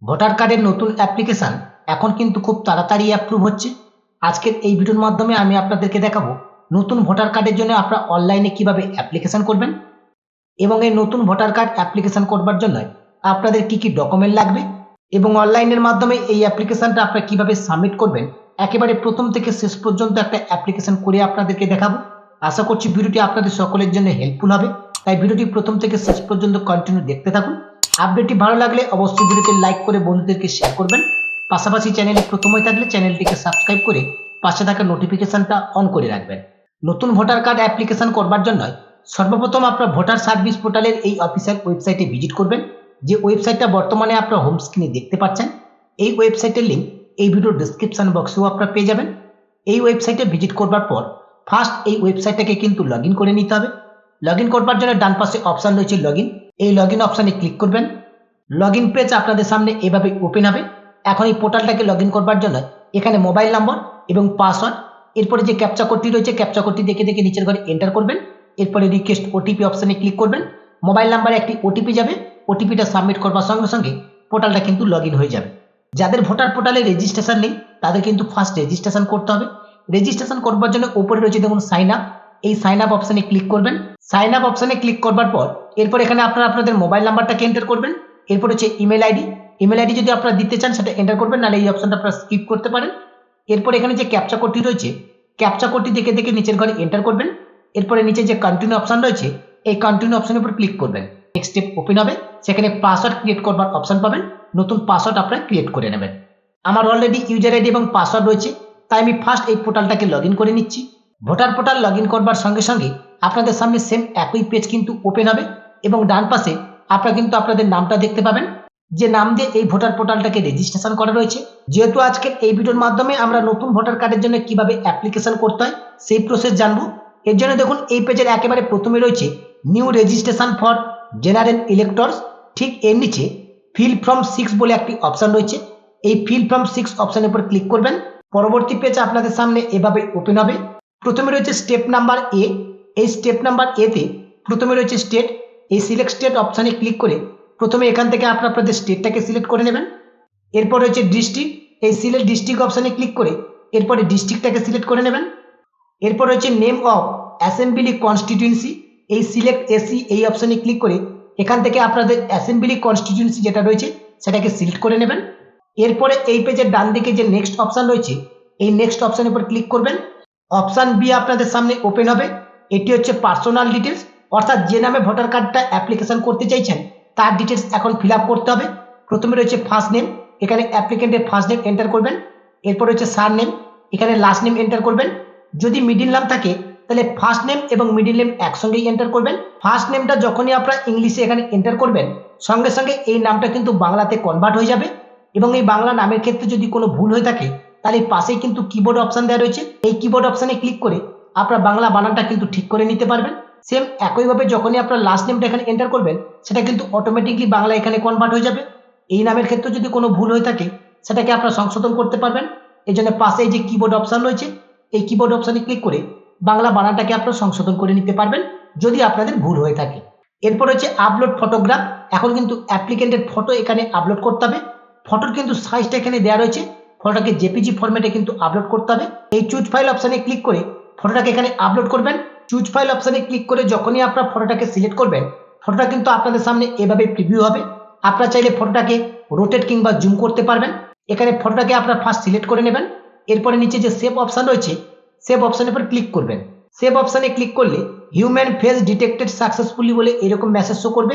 Voter কার্ডের নতুন application এখন কিন্তু খুব তাড়াতাড়ি অ্যাপ্রুভ হচ্ছে। আজকের এই ভিডিওর মাধ্যমে আমি আপনাদেরকে দেখাবো নতুন ভোটার কার্ডের জন্য আপনারা অনলাইনে কিভাবে অ্যাপ্লিকেশন করবেন এবং এই নতুন ভোটার কার্ড অ্যাপ্লিকেশন করবার জন্য আপনাদের কি কি ডকুমেন্ট লাগবে এবং অনলাইনের মাধ্যমে এই অ্যাপ্লিকেশনটা আপনারা কিভাবে সাবমিট করবেন, একেবারে প্রথম থেকে শেষ পর্যন্ত একটা অ্যাপ্লিকেশন করে আপনাদেরকে দেখাবো। আশা করছি ভিডিওটি আপনাদের সকলের জন্য হেল্পফুল হবে, তাই ভিডিওটি প্রথম থেকে শেষ পর্যন্ত কন্টিনিউ দেখতে থাকুন। আপডেটটি ভালো লাগলে অবশ্যই ভিডিওতে লাইক করে বন্ধুদেরকে শেয়ার করবেন। পাশাপাশি চ্যানেলে প্রথম হয়ে থাকলে চ্যানেলটিকে সাবস্ক্রাইব করে পাশে থাকা নোটিফিকেশনটা অন করে রাখবেন। নতুন ভোটার কার্ড অ্যাপ্লিকেশন করবার জন্য সর্বপ্রথম আপনার ভোটার সার্ভিস পোর্টালের এই অফিসিয়াল ওয়েবসাইটে ভিজিট করবেন, যে ওয়েবসাইটটা বর্তমানে আপনার হোম স্ক্রিনে দেখতে পাচ্ছেন। এই ওয়েবসাইটের লিঙ্ক এই ভিডিওর ডিসক্রিপশন বক্সেও আপনারা পেয়ে যাবেন। এই ওয়েবসাইটে ভিজিট করবার পর ফার্স্ট এই ওয়েবসাইটটাকে কিন্তু লগ ইন করে নিতে হবে। লগ ইন করবার জন্য ডান পাশে অপশান রয়েছে লগ ইন, এই লগ ইন অপশানে ক্লিক করবেন। লগ ইন পেজ আপনাদের সামনে এভাবে ওপেন হবে। এখন এই পোর্টালটাকে লগ ইন করবার জন্য এখানে মোবাইল নম্বর এবং পাসওয়ার্ড, এরপরে যে ক্যাপচা কোডটি রয়েছে ক্যাপচা কোডটি দেখে দেখে নিচের ঘরে এন্টার করবেন। এরপরে রিকোয়েস্ট ওটিপি অপশানে ক্লিক করবেন। মোবাইল নাম্বারে একটি ওটিপি যাবে, ওটিপিটা সাবমিট করবার সঙ্গে সঙ্গে পোর্টালটা কিন্তু লগ ইন হয়ে যাবে। যাদের ভোটার পোর্টালে রেজিস্ট্রেশন নেই তাদের কিন্তু ফার্স্ট রেজিস্ট্রেশন করতে হবে। রেজিস্ট্রেশন করবার জন্য উপরে রয়েছে দেখুন সাইন আপ, এই সাইন আপ অপশানে ক্লিক করবেন। সাইন আপ অপশানে ক্লিক করবার পর এরপর এখানে আপনারা আপনাদের মোবাইল নাম্বারটাকে এন্টার করবেন। এরপর হচ্ছে ইমেল আইডি, ইমেল আইডি যদি আপনারা দিতে চান সেটা এন্টার করবেন, নাহলে এই অপশনটা আপনারা স্কিপ করতে পারেন। এরপর এখানে যে ক্যাপচা কোডটি রয়েছে ক্যাপচা কোডটি দেখে দেখে নিচের ঘরে এন্টার করবেন। এরপরে নিচে যে কন্টিনিউ অপশন রয়েছে এই কন্টিনিউ অপশনের উপর ক্লিক করবেন। নেক্সট স্টেপ ওপেন হবে, সেখানে পাসওয়ার্ড ক্রিয়েট করবার অপশন পাবেন। নতুন পাসওয়ার্ড আপনারা ক্রিয়েট করে নেবেন। আমার অলরেডি ইউজার আইডি এবং পাসওয়ার্ড রয়েছে, তাই আমি ফার্স্ট এই পোর্টালটাকে লগ ইন করে নিচ্ছি। ভোটার পোর্টাল লগ ইন করবার সঙ্গে সঙ্গে আপনাদের সামনে সেম একই পেজ কিন্তু ওপেন হবে এবং ডান পাশে আপনারা কিন্তু আপনাদের নামটা দেখতে পাবেন, যে নাম দিয়ে এই ভোটার পোর্টালটাকে রেজিস্ট্রেশন করা রয়েছে। যেহেতু আজকের এই ভিডিওর মাধ্যমে আমরা নতুন ভোটার কার্ডের জন্য কিভাবে অ্যাপ্লিকেশন করতে হয় সেই প্রসেস জানবো, এর জন্য দেখুন এই পেজের একেবারে প্রথমে রয়েছে new registration for general electors, ঠিক এর নিচে ফিল ফর্ম 6 বলে একটি অপশন রয়েছে। এই ফিল ফর্ম 6 অপশনের উপর ক্লিক করবেন। পরবর্তী পেজ আপনাদের সামনে এভাবে ওপেন হবে। প্রথমে রয়েছে স্টেপ নাম্বার এ, এই স্টেপ নাম্বার এতে প্রথমে রয়েছে স্টেট, এই সিলেক্ট স্টেট অপশানে ক্লিক করে প্রথমে এখান থেকে আপনাদের স্টেটটাকে সিলেক্ট করে নেবেন। এরপর রয়েছে ডিস্ট্রিক্ট, এই সিলেক্ট ডিস্ট্রিক্ট অপশানে ক্লিক করে এরপরে ডিস্ট্রিক্টটাকে সিলেক্ট করে নেবেন। এরপর রয়েছে নেম অফ অ্যাসেম্বলি কনস্টিটিউয়েন্সি, এই সিলেক্ট এসি এই অপশানে ক্লিক করে এখান থেকে আপনাদের অ্যাসেম্বলি কনস্টিটিউয়েন্সি যেটা রয়েছে সেটাকে সিলেক্ট করে নেবেন। এরপরে এই পেজের ডান দিকে যে নেক্সট অপশান রয়েছে এই নেক্সট অপশানের উপর ক্লিক করবেন। অপশান বি আপনাদের সামনে ওপেন হবে। এটি হচ্ছে পার্সোনাল ডিটেলস, অর্থাৎ যে নামে ভোটার কার্ডটা অ্যাপ্লিকেশন করতে চাইছেন তার ডিটেলস এখন ফিল আপ করতে হবে। প্রথমে রয়েছে ফার্স্ট নেম, এখানে অ্যাপ্লিকেন্টের ফার্স্ট নেম এন্টার করবেন। এরপর রয়েছে সার নেম, এখানে লাস্ট নেম এন্টার করবেন। যদি মিডিল নাম থাকে তাহলে ফার্স্ট নেম এবং মিডিল নেম একসঙ্গেই এন্টার করবেন। ফার্স্ট নেমটা যখনই আপনারা ইংলিশে এখানে এন্টার করবেন সঙ্গে সঙ্গে এই নামটা কিন্তু বাংলাতে কনভার্ট হয়ে যাবে এবং এই বাংলা নামের ক্ষেত্রে যদি কোনো ভুল হয়ে থাকে তাহলে পাশেই কিন্তু কিবোর্ড অপশন দেওয়া রয়েছে, এই কিবোর্ড অপশনে ক্লিক করে আপনার বাংলা বানানটা কিন্তু ঠিক করে নিতে পারবেন। সেম একইভাবে যখনই আপনার লাস্ট নেমটা এখানে এন্টার করবেন সেটা কিন্তু অটোমেটিকলি বাংলা এখানে কনভার্ট হয়ে যাবে। এই নামের ক্ষেত্রে যদি কোনো ভুল হয়ে থাকে সেটাকে আপনারা সংশোধন করতে পারবেন। এই জন্য পাশে যে কিবোর্ড অপশন রয়েছে এই কিবোর্ড অপশনে ক্লিক করে বাংলা বানানটাকে আপনারা সংশোধন করে নিতে পারবেন যদি আপনাদের ভুল হয়ে থাকে। এরপর হচ্ছে আপলোড ফটোগ্রাফ, এখন কিন্তু অ্যাপ্লিকেন্টের ফটো এখানে আপলোড করতে হবে। ফটোর কিন্তু সাইজটা এখানে দেওয়া রয়েছে, ফটোটাকে জেপিজি ফরম্যাটে কিন্তু আপলোড করতে হবে। এই চুজ ফাইল অপশানে ক্লিক করে ফটোটাকে এখানে আপলোড করবেন। চুজ ফাইল অপশানে ক্লিক করে যখনই আপনার ফটোটাকে সিলেক্ট করবেন ফটোটা কিন্তু আপনাদের সামনে এভাবে প্রিভিউ হবে। আপনারা চাইলে ফটোটাকে রোটেট কিংবা জুম করতে পারবেন। এখানে ফটোটাকে আপনারা ফার্স্ট সিলেক্ট করে নেবেন। এরপরে নিচে যে সেভ অপশান রয়েছে সেভ অপশানের উপর ক্লিক করবেন। সেভ অপশানে ক্লিক করলে হিউম্যান ফেস ডিটেক্টেড সাকসেসফুলি বলে এরকম মেসেজ শো করবে।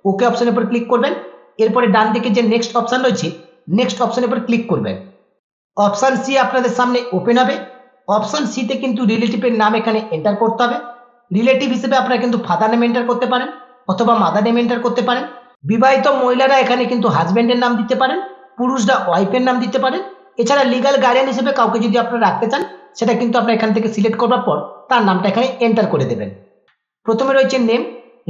ওকে অপশানের উপর ক্লিক করবেন। এরপরে ডান দিকে যে নেক্সট অপশান রয়েছে নেক্সট অপশানের উপর ক্লিক করবেন। অপশান সি আপনাদের সামনে ওপেন হবে। অপশান সিতে কিন্তু রিলেটিভের নাম এখানে এন্টার করতে হবে। রিলেটিভ হিসেবে আপনারা কিন্তু ফাদার নেম এন্টার করতে পারেন অথবা মাদার নেম এন্টার করতে পারেন। বিবাহিত মহিলারা এখানে কিন্তু হাজব্যান্ডের নাম দিতে পারেন, পুরুষরা ওয়াইফের নাম দিতে পারেন। এছাড়া লিগাল গার্ডিয়ান হিসেবে কাউকে যদি আপনারা রাখতে চান সেটা কিন্তু আপনারা এখান থেকে সিলেক্ট করবার পর তার নামটা এখানে এন্টার করে দেবেন। প্রথমে রয়েছে নেম,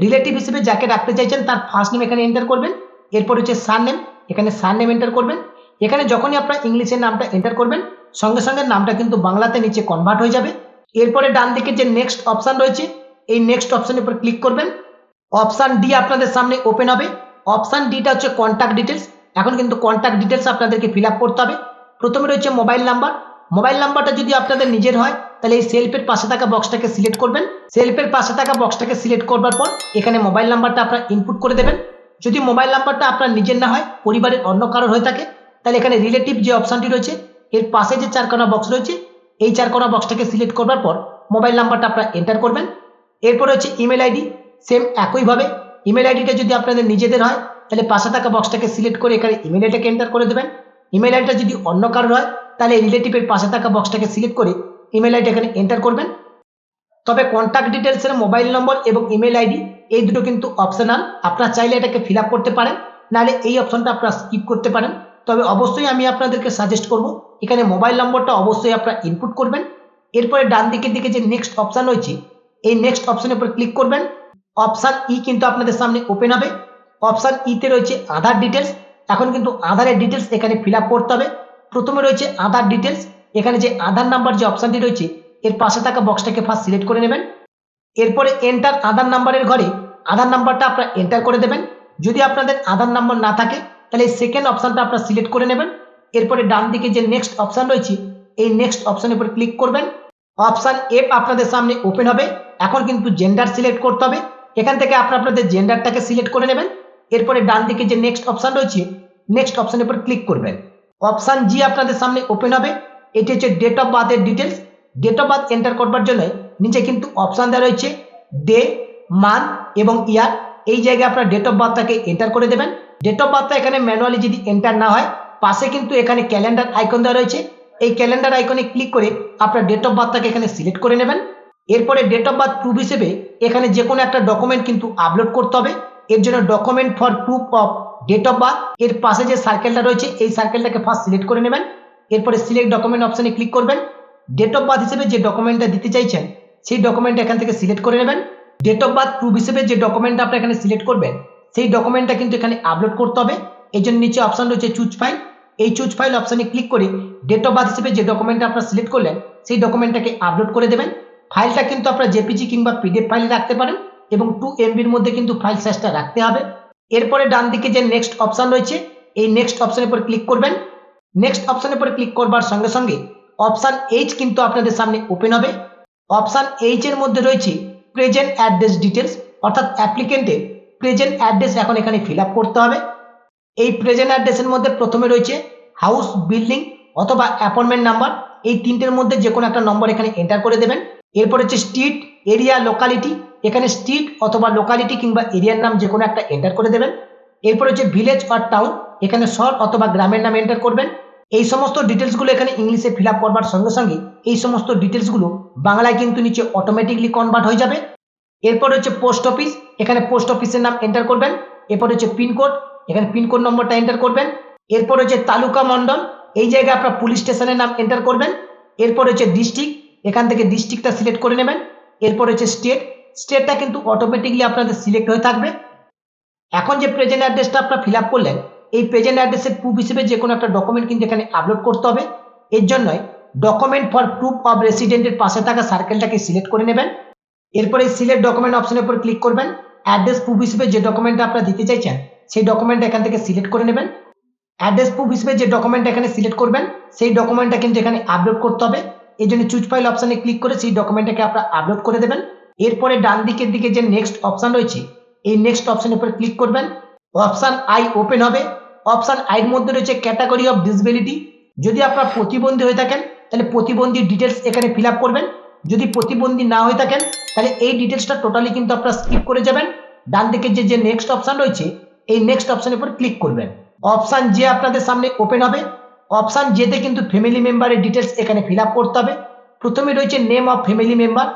রিলেটিভ হিসেবে যাকে রাখতে চাইছেন তার ফার্স্ট নেম এখানে এন্টার করবেন। এরপর হচ্ছে সার নেম, এখানে সার নেম এন্টার করবেন। এখানে যখনই আপনারা ইংলিশের নামটা এন্টার করবেন সঙ্গে সঙ্গে নামটা কিন্তু বাংলাতে নিচে কনভার্ট হয়ে যাবে। এরপরে ডান দিকে যে নেক্সট অপশান রয়েছে এই নেক্সট অপশানের উপর ক্লিক করবেন। অপশান ডি আপনাদের সামনে ওপেন হবে। অপশান ডিটা হচ্ছে কন্ট্যাক্ট ডিটেলস, এখন কিন্তু কন্ট্যাক্ট ডিটেলস আপনাদেরকে ফিল আপ করতে হবে। প্রথমে রয়েছে মোবাইল নাম্বার। মোবাইল নাম্বারটা যদি আপনাদের নিজের হয় তাহলে এই সেলফের পাশে থাকা বক্সটাকে সিলেক্ট করবেন। সেলফের পাশে থাকা বক্সটাকে সিলেক্ট করবার পর এখানে মোবাইল নাম্বারটা আপনারা ইনপুট করে দেবেন। যদি মোবাইল নাম্বারটা আপনার নিজের না হয়, পরিবারের অন্য কারোর হয়ে থাকে, তাহলে এখানে রিলেটিভ যে অপশনটি রয়েছে এর পাশে যে চারকোনা বক্স রয়েছে এই চারকোনা বক্সটাকে সিলেক্ট করবার পর মোবাইল নাম্বারটা আপনারা এন্টার করবেন। এরপর হচ্ছে ইমেল আইডি। সেম একইভাবে ইমেল আইডিটা যদি আপনাদের নিজেদের হয় তাহলে পাশে থাকা বক্সটাকে সিলেক্ট করে এখানে ইমেল আইডিটাকে এন্টার করে দেবেন। ইমেল আইডিটা যদি অন্য কারোর হয় তাহলে রিলেটিভের পাশে থাকা বক্সটাকে সিলেক্ট করে ইমেল আইডি এখানে এন্টার করবেন। তবে কন্ট্যাক্ট ডিটেলসের মোবাইল নম্বর এবং ইমেল আইডি এই দুটো কিন্তু অপশনাল, আপনারা চাইলে এটাকে ফিল আপ করতে পারেন, নাহলে এই অপশনটা আপনারা স্কিপ করতে পারেন। তবে অবশ্যই আমি আপনাদেরকে সাজেস্ট করব এখানে মোবাইল নম্বরটা অবশ্যই আপনারা ইনপুট করবেন। এরপরে ডান দিকের দিকে যে নেক্সট অপশন রয়েছে এই নেক্সট অপশনের উপর ক্লিক করবেন। অপশন ই কিন্তু আপনাদের সামনে ওপেন হবে। অপশন ইতে রয়েছে আধার ডিটেলস। এখন কিন্তু আধারের ডিটেলস এখানে ফিল আপ করতে হবে। প্রথমে রয়েছে আধার ডিটেলস। এখানে যে আধার নাম্বার যে অপশনটি রয়েছে এর পাশে থাকা বক্সটাকে ফার্স্ট সিলেক্ট করে নেবেন। এরপরে এন্টার আধার নাম্বারের ঘরে আধার নাম্বারটা আপনারা এন্টার করে দেবেন। যদি আপনাদের আধার নাম্বার না থাকে তাহলে এই সেকেন্ড অপশনটা আপনারা সিলেক্ট করে নেবেন। এরপরে ডান দিকে যে নেক্সট অপশন রয়েছে এই নেক্সট অপশনের উপর ক্লিক করবেন। অপশন এফ আপনাদের সামনে ওপেন হবে। এখন কিন্তু জেন্ডার সিলেক্ট করতে হবে। এখান থেকে আপনাদের জেন্ডারটাকে সিলেক্ট করে নেবেন। এরপরে ডান দিকে যে নেক্সট অপশন রয়েছে নেক্সট অপশনের উপর ক্লিক করবেন। অপশন জি আপনাদের সামনে ওপেন হবে। এটি হচ্ছে ডেট অফ বার্থের details. Date of birth enter করবার জন্য নিচে কিন্তু অপশন দেওয়া রয়েছে ডে, মান্থ এবং ইয়ার। এই জায়গায় আপনারা ডেট অফ বার্থটাকে এন্টার করে দেবেন। ডেট অফ বার্থটা এখানে ম্যানুয়ালি যদি এন্টার না হয় পাশে কিন্তু এখানে ক্যালেন্ডার আইকন দেওয়া রয়েছে। এই ক্যালেন্ডার আইকনে ক্লিক করে আপনার ডেট অফ বার্থটাকে এখানে সিলেক্ট করে নেবেন। এরপরে ডেট অফ বার্থ প্রুফ হিসেবে এখানে যে কোনো একটা ডকুমেন্ট কিন্তু আপলোড করতে হবে। এর জন্য document for proof of date of birth এর পাশে যে সার্কেলটা রয়েছে এই সার্কেলটাকে ফার্স্ট সিলেক্ট করে নেবেন। এরপরে সিলেক্ট ডকুমেন্ট অপশনে ক্লিক করবেন। ডেট অফ বার্থ হিসেবে যে ডকুমেন্টটা দিতে চাইছেন সেই ডকুমেন্টটা এখান থেকে সিলেক্ট করে নেবেন। ডেট অফ বার্থ প্রুফ হিসেবে যে ডকুমেন্টটা আপনি এখানে সিলেক্ট করবেন সেই ডকুমেন্টটা কিন্তু এখানে আপলোড করতে হবে। এই জন্য নিচে অপশন রয়েছে চুজ ফাইল। এই চুজ ফাইল অপশনে ক্লিক করে ডেট অফ বার্থ হিসেবে যে ডকুমেন্টটা আপনারা সিলেক্ট করলেন সেই ডকুমেন্টটাকে আপলোড করে দেবেন। ফাইলটা কিন্তু আপনারা জেপিজি কিংবা পিডিএফ ফাইলে রাখতে পারেন এবং 2 MBর মধ্যে কিন্তু ফাইল সাইজটা রাখতে হবে। এরপরে ডান দিকে যে নেক্সট অপশন রয়েছে এই নেক্সট অপশনের উপর ক্লিক করবেন। নেক্সট অপশনের উপর ক্লিক করবার সঙ্গে সঙ্গে অপশন এইচ কিন্তু আপনাদের সামনে ওপেন হবে। অপশন এইচ এর মধ্যে রয়েছে প্রেজেন্ট অ্যাড্রেস ডিটেলস, অর্থাৎ অ্যাপ্লিকেন্টের প্রেজেন্ট অ্যাড্রেস এখন এখানে ফিল আপ করতে হবে। এই প্রেজেন্ট অ্যাড্রেসের মধ্যে প্রথমে রয়েছে হাউস, বিল্ডিং অথবা অ্যাপয়েন্টমেন্ট নাম্বার। এই তিনটের মধ্যে যে কোনো একটা নম্বর এখানে এন্টার করে দেবেন। এরপর হচ্ছে স্ট্রিট, এরিয়া, লোকালিটি। এখানে স্ট্রিট অথবা লোকালিটি কিংবা এরিয়ার নাম যে কোনো একটা এন্টার করে দেবেন। এরপর হচ্ছে ভিলেজ আর টাউন, এখানে শহর অথবা গ্রামের নাম এন্টার করবেন। এই সমস্ত ডিটেলসগুলো এখানে ইংলিশে ফিল আপ করবার সঙ্গে সঙ্গে এই সমস্ত ডিটেলসগুলো বাংলায় কিন্তু নিচে অটোমেটিকলি কনভার্ট হয়ে যাবে। এরপর হচ্ছে পোস্ট অফিস, এখানে পোস্ট অফিসের নাম এন্টার করবেন। এরপর হচ্ছে পিনকোড, এখানে পিনকোড নম্বরটা এন্টার করবেন। এরপর হচ্ছে তালুকা মন্ডল, এই জায়গায় আপনার পুলিশ স্টেশনের নাম এন্টার করবেন। এরপর হচ্ছে ডিস্ট্রিক্ট, এখান থেকে ডিস্ট্রিক্টটা সিলেক্ট করে নেবেন। এরপর হচ্ছে স্টেট, স্টেটটা কিন্তু অটোমেটিকলি আপনাদের সিলেক্ট হয়ে থাকবে। এখন যে প্রেজেন্ট অ্যাড্রেসটা আপনারা ফিল আপ করলেন এই প্রেজেন্ট অ্যাড্রেসের প্রুফ হিসেবে যে কোনো একটা ডকুমেন্ট কিন্তু এখানে আপলোড করতে হবে। এর জন্যই ডকুমেন্ট ফর প্রুফ অফ রেসিডেন্টের পাশে থাকা সার্কেলটাকে সিলেক্ট করে নেবেন। এরপরে সিলেক্ট ডকুমেন্ট অপশনের উপর ক্লিক করবেন। অ্যাড্রেস প্রুফ হিসেবে যে ডকুমেন্টটা আপনারা দিতে চাইছেন সেই ডকুমেন্ট এখান থেকে সিলেক্ট করে নেবেন। অ্যাড্রেস প্রুফ হিসেবে যে ডকুমেন্ট এখানে সিলেক্ট করবেন সেই ডকুমেন্টটা কিন্তু এখানে আপলোড করতে হবে। এই জন্য চুজ ফাইল অপশনে ক্লিক করে সেই ডকুমেন্টটাকে আপনারা আপলোড করে দেবেন। এরপরে ডান দিকের দিকে যে নেক্সট অপশন রয়েছে এই নেক্সট অপশনের উপর ক্লিক করবেন। অপশন আই ওপেন হবে। অপশন আইয়ের মধ্যে রয়েছে ক্যাটাগরি অফ ডিসেবিলিটি। যদি আপনারা প্রতিবন্ধী হয়ে থাকেন তাহলে প্রতিবন্ধী ডিটেলস এখানে ফিল আপ করবেন। যদি প্রতিবন্ধী না হয়ে থাকেন তাহলে এই ডিটেলসটা টোটালি কিন্তু আপনারা স্কিপ করে যাবেন। ডান দিকে যে নেক্সট অপশন রয়েছে এই নেক্সট অপশনের উপর ক্লিক করবেন। অপশন জে আপনাদের সামনে ওপেন হবে। অপশন জেতে কিন্তু ফ্যামিলি মেম্বারের ডিটেলস এখানে ফিল আপ করতে হবে। প্রথমে রয়েছে name of family member.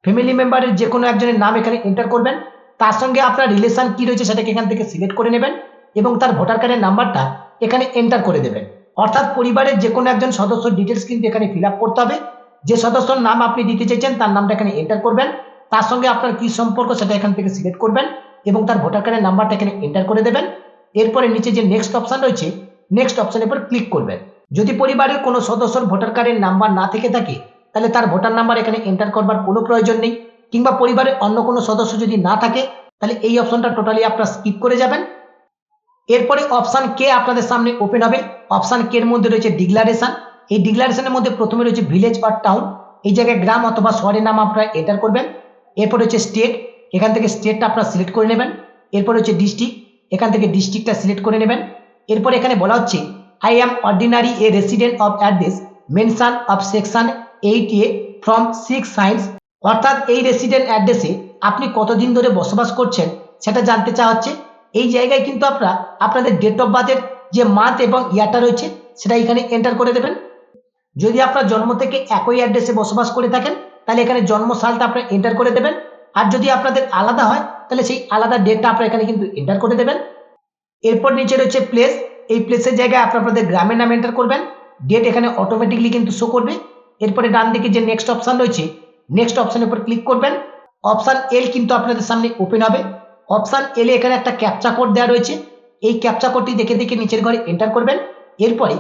Family মেম্বারের যে কোনো একজনের নাম এখানে এন্টার করবেন। তার সঙ্গে আপনার রিলেশন কি রয়েছে সেটাকে এখান থেকে সিলেক্ট করে নেবেন এবং তার ভোটার কার্ডের নাম্বারটা এখানে এন্টার করে দেবেন। অর্থাৎ পরিবারের যে কোনো একজন সদস্যর ডিটেলস কিন্তু এখানে ফিল আপ করতে হবে। যে সদস্যর নাম আপনি দিতে চাইছেন তার নামটা এখানে এন্টার করবেন। তার সঙ্গে আপনার কি সম্পর্ক সেটা এখান থেকে সিলেক্ট করবেন এবং তার ভোটার কার্ডের নাম্বারটা এখানে এন্টার করে দেবেন। এরপরে নিচে যে নেক্সট অপশন রয়েছে নেক্সট অপশনের উপর ক্লিক করবেন। যদি পরিবারের কোনো সদস্যর ভোটার কার্ডের নাম্বার না থেকে থাকে তাহলে তার ভোটার নাম্বার এখানে এন্টার করবার কোনো প্রয়োজন নেই, কিংবা পরিবারের অন্য কোনো সদস্য যদি না থাকে তাহলে এই অপশনটা টোটালি আপনারা স্কিপ করে যাবেন। এরপরে অপশন কে আপনাদের সামনে ওপেন হবে। অপশন কে এর মধ্যে রয়েছে ডিক্লারেশন। এই ডিক্লারেশনের মধ্যে প্রথমে রয়েছে ভিলেজ অর টাউন, এই জায়গায় গ্রাম অথবা শহরের নাম আপনারা এন্টার করবেন। এরপর হচ্ছে স্টেট, এখান থেকে স্টেটটা আপনারা সিলেক্ট করে নেবেন। এরপর হচ্ছে ডিস্ট্রিক্ট, এখান থেকে ডিস্ট্রিক্টটা সিলেক্ট করে নেবেন। এরপর এখানে বলা হচ্ছে I am ordinary A resident of address mention of section 8A from 6 science, অর্থাৎ এই রেসিডেন্ট অ্যাড্রেসে আপনি কতদিন ধরে বসবাস করছেন সেটা জানতে চাওয়া হচ্ছে। এই জায়গায় কিন্তু আপনারা আপনাদের ডেট অফ বার্থের যে মান্থ এবং ইয়ারটা রয়েছে সেটা এখানে এন্টার করে দেবেন। যদি আপনার জন্ম থেকে একই অ্যাড্রেসে বসবাস করে থাকেন তাহলে এখানে জন্ম সালটা আপনারা এন্টার করে দেবেন। আর যদি আপনাদের আলাদা হয় তাহলে সেই আলাদা ডেটটা আপনারা এখানে কিন্তু এন্টার করে দেবেন। এরপর নিচে রয়েছে প্লেস, এই প্লেসের জায়গায় আপনাদের গ্রামের নাম এন্টার করবেন। ডেট এখানে অটোমেটিকলি কিন্তু শো করবে। এরপরে ডান দিকে যে নেক্সট অপশন রয়েছে নেক্সট অপশনের উপর ক্লিক করবেন। অপশন এল কিন্তু আপনাদের সামনে ওপেন হবে। অপশন এলে এখানে একটা ক্যাপচা কোড দেওয়া রয়েছে, এই ক্যাপচা কোডটি দেখে দেখে নিচের ঘরে এন্টার করবেন। এরপরে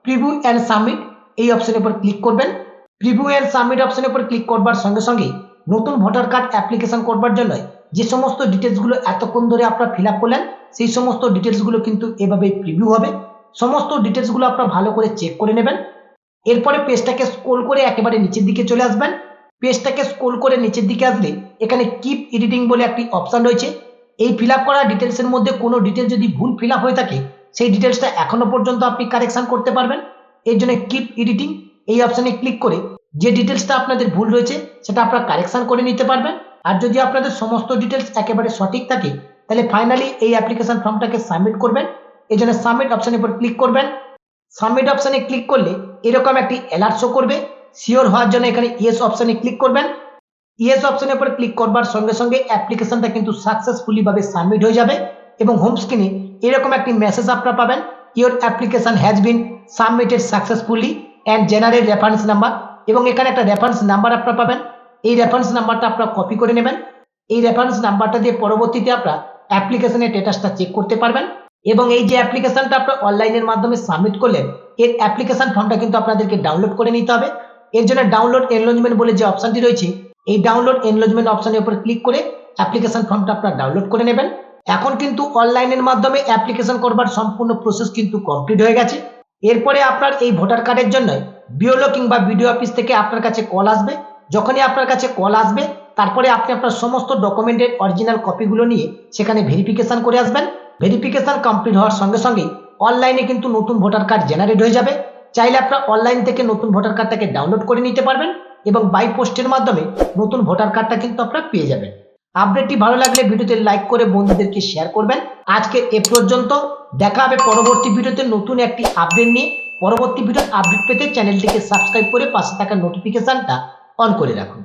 প্রিভিউ অ্যান্ড সাবমিট এই অপশনের উপর ক্লিক করবেন। প্রিভিউ অ্যান্ড সাবমিট অপশনের উপর ক্লিক করবার সঙ্গে সঙ্গে নতুন ভোটার কার্ড অ্যাপ্লিকেশন করবার জন্য যে সমস্ত ডিটেলসগুলো এতক্ষণ ধরে আপনারা ফিল আপ করলেন সেই সমস্ত ডিটেলসগুলো কিন্তু এভাবে প্রিভিউ হবে। সমস্ত ডিটেলসগুলো আপনারা ভালো করে চেক করে নেবেন। এরপরে পেজটাকে স্ক্রল করে একেবারে নিচের দিকে চলে আসবেন। পেজটাকে স্ক্রল করে নিচের দিকে আসলে এখানে কিপ এডিটিং বলে একটি অপশন রয়েছে। এই ফিল আপ করা ডিটেলসের মধ্যে কোনো ডিটেলস যদি ভুল ফিল আপ হয়ে থাকে সেই ডিটেলসটা এখনো পর্যন্ত আপনি কারেকশন করতে পারবেন। এর জন্য কিপ এডিটিং এই অপশনে ক্লিক করে যে ডিটেলসটা আপনাদের ভুল রয়েছে সেটা আপনারা কারেকশন করে নিতে পারবেন। আর যদি আপনাদের সমস্ত ডিটেলস একেবারে সঠিক থাকে তাহলে ফাইনালি এই অ্যাপ্লিকেশন ফর্মটাকে সাবমিট করবেন। এই জন্য সাবমিট অপশনের উপর ক্লিক করবেন। সাবমিট অপশনে ক্লিক করলে এরকম একটি অ্যালার্ট শো করবে। শিওর হওয়ার জন্য এখানে ইয়েস অপশনে ক্লিক করবেন। ইয়েস অপশনের উপর ক্লিক করবার সঙ্গে সঙ্গে অ্যাপ্লিকেশনটা কিন্তু সাকসেসফুলি ভাবে সাবমিট হয়ে যাবে এবং হোম স্ক্রিনে এরকম একটি মেসেজ আপনারা পাবেন, your application has been submitted successfully and generate reference number, এবং এখানে একটা রেফারেন্স নাম্বার আপনারা পাবেন। এই রেফারেন্স নাম্বারটা আপনারা কপি করে নেবেন। এই রেফারেন্স নাম্বারটা দিয়ে পরবর্তীতে আপনারা অ্যাপ্লিকেশনের স্ট্যাটাসটা চেক করতে পারবেন। এবং এই যে অ্যাপ্লিকেশনটা আপনারা অনলাইনের মাধ্যমে সাবমিট করলেন এর অ্যাপ্লিকেশন ফর্মটা কিন্তু আপনাদেরকে ডাউনলোড করে নিতে হবে। এর জন্য ডাউনলোড এনরোলমেন্ট বলে যে অপশনটি রয়েছে এই ডাউনলোড এনরোলমেন্ট অপশনের উপর ক্লিক করে অ্যাপ্লিকেশন ফর্মটা আপনারা ডাউনলোড করে নেবেন। এখন কিন্তু অনলাইনের মাধ্যমে অ্যাপ্লিকেশন করবার সম্পূর্ণ প্রসেস কিন্তু কমপ্লিট হয়ে গেছে। এরপরে আপনার এই ভোটার কার্ডের জন্য বিওলো কিংবা বিডিও অফিস থেকে আপনার কাছে কল আসবে। যখনই আপনার কাছে কল আসবে তারপরে আপনি আপনার সমস্ত ডকুমেন্টের অরিজিনাল কপিগুলো নিয়ে সেখানে ভেরিফিকেশন করে আসবেন। ভেরিফিকেশন কমপ্লিট হওয়ার সঙ্গে সঙ্গে অনলাইনে কিন্তু নতুন ভোটার কার্ড জেনারেট হয়ে যাবে। চাইলে আপনারা অনলাইন থেকে নতুন ভোটার কার্ডটাকে ডাউনলোড করে নিতে পারবেন এবং বাই পোস্টের মাধ্যমে নতুন ভোটার কার্ডটা কিন্তু আপনারা পেয়ে যাবেন। আপডেটটি ভালো লাগলে ভিডিওতে লাইক করে বন্ধুদেরকে শেয়ার করবেন। আজকে এ পর্যন্ত, দেখা হবে পরবর্তী ভিডিওতে নতুন একটি আপডেট নিয়ে। পরবর্তী ভিডিওর আপডেট পেতে চ্যানেলটিকে সাবস্ক্রাইব করে পাশে থাকা নোটিফিকেশনটা অন করে রাখুন।